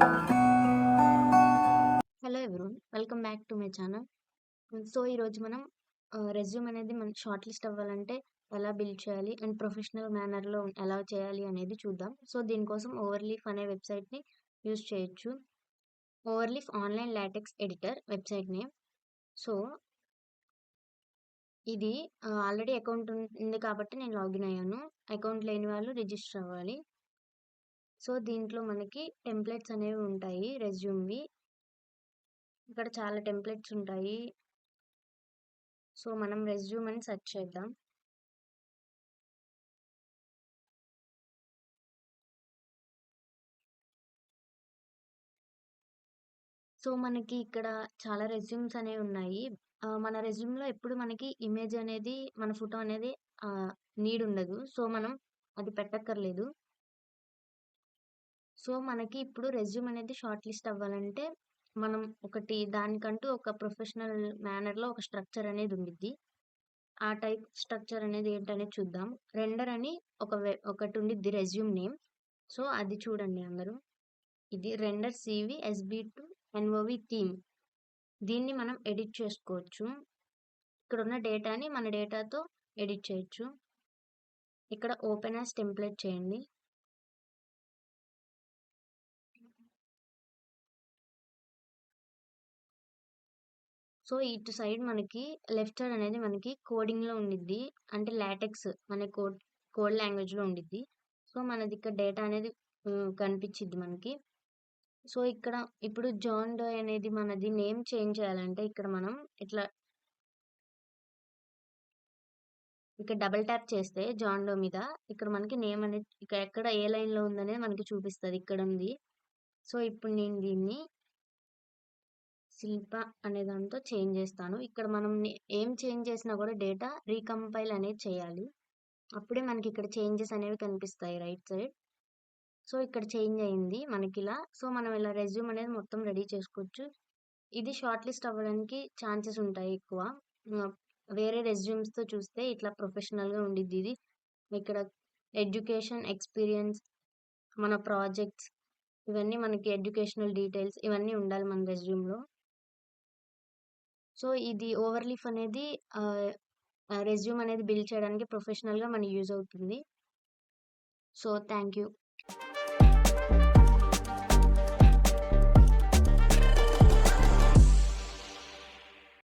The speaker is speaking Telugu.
Hello everyone. Welcome back to my channel. So, ఈరోజు మనం రెజ్యూమ్ అనేది మన షార్ట్ లిస్ట్ అవ్వాలంటే ఎలా బిల్డ్ చేయాలి అండ్ ప్రొఫెషనల్ మేనర్‌లో ఎలా చేయాలి అనేది చూద్దాం. సో, దీనికోసం ఓవర్‌లీఫ్ అనే వెబ్‌సైట్‌ని యూజ్ చేయొచ్చు. Overleaf online LaTeX editor website name. So, ఇది ఆల్రెడీ అకౌంట్ ఉంది కాబట్టి నేను లాగిన్ అయ్యాను. అకౌంట్ లేని వాళ్ళు రిజిస్టర్ అవ్వాలి. సో, దీంట్లో మనకి టెంప్లెట్స్ అనేవి ఉంటాయి రెజ్యూమ్‌వి. ఇక్కడ చాలా టెంప్లెట్స్ ఉంటాయి. సో, మనం రెజ్యూమ్ అని సెర్చ్ చేద్దాం. సో, మనకి ఇక్కడ చాలా రెజ్యూమ్స్ అనేవున్నాయి. మన రెజ్యూమ్‌లో ఎప్పుడు మనకి ఇమేజ్ అనేది, మన ఫోటో అనేది నీడ్ ఉండదు. సో, మనం అది పెట్టక్కర్లేదు. సో, మనకి ఇప్పుడు రెజ్యూమ్ అనేది షార్ట్ లిస్ట్ అవ్వాలంటే, మనం ఒకటి దానికంటూ ఒక ప్రొఫెషనల్ మేనర్‌లో ఒక స్ట్రక్చర్ అనేది ఉండిద్ది. ఆ టైప్ స్ట్రక్చర్ అనేది ఏంటనేది చూద్దాం. రెండర్ అని ఒకటుండిద్ది రెజ్యూమ్ నేమ్. సో, అది చూడండి అందరూ. ఇది రెండర్ సీవీ ఎస్‌బీ2 ఎన్ఓవి థీమ్. దీన్ని మనం ఎడిట్ చేసుకోవచ్చు. ఇక్కడున్న డేటాని మన డేటాతో ఎడిట్ చేయొచ్చు. ఇక్కడ ఓపెన్ యాస్ టెంప్లేట్ చేయండి. సో, ఇటు సైడ్ మనకి లెఫ్ట్ సైడ్ అనేది మనకి కోడింగ్‌లో ఉండిద్ది. అంటే లాటెక్స్ అనే కోడ్ లాంగ్వేజ్‌లో ఉండిద్ది. సో, మనది ఇక్కడ డేటా అనేది కనిపిచ్చిద్ది మనకి. సో, ఇక్కడ ఇప్పుడు జాన్ డోయ్ అనేది మనది నేమ్ చేంజ్ చేయాలంటే ఇక్కడ మనం ఇట్లా ఇక్కడ డబుల్ ట్యాప్ చేస్తే జాన్ డో మీద ఇక్కడ మనకి నేమ్ అనేది ఇక్కడ ఎక్కడ ఏ లైన్‌లో ఉందనేది మనకి చూపిస్తది. ఇక్కడుంది. సో, ఇప్పుడు నేను దీన్ని శిల్ప అనే దాంతో చేంజ్ చేస్తాను. ఇక్కడ మనం ఏం చేంజ్ చేసినా కూడా డేటా రీకంపైల్ అనేది చేయాలి. అప్పుడే మనకి ఇక్కడ చేంజెస్ అనేవి కనిపిస్తాయి రైట్ సైడ్. సో, ఇక్కడ చేంజ్ అయింది మనకిలా. సో, మనం ఇలా రెజ్యూమ్ అనేది మొత్తం రెడీ చేసుకోవచ్చు. ఇది షార్ట్ లిస్ట్ అవ్వడానికి ఛాన్సెస్ ఉంటాయి ఎక్కువ. ఆహ్, వేరే రెజ్యూమ్స్‌తో చూస్తే ఇట్లా ప్రొఫెషనల్‌గా ఉండిద్ది ఇది. ఇక్కడ ఎడ్యుకేషన్, ఎక్స్‌పీరియన్స్, మన ప్రాజెక్ట్స్ ఇవన్నీ మనకి ఎడ్యుకేషనల్ డీటెయిల్స్ ఇవన్నీ ఉండాలి మన రెజ్యూమ్‌లో. సో, ఇది ఓవర్‌లీఫ్ అనేది ఆహ్, రెజ్యూమ్ అనేది బిల్డ్ చేయడానికి ప్రొఫెషనల్‌గా మనకి యూజ్ అవుతుంది. So, thank you.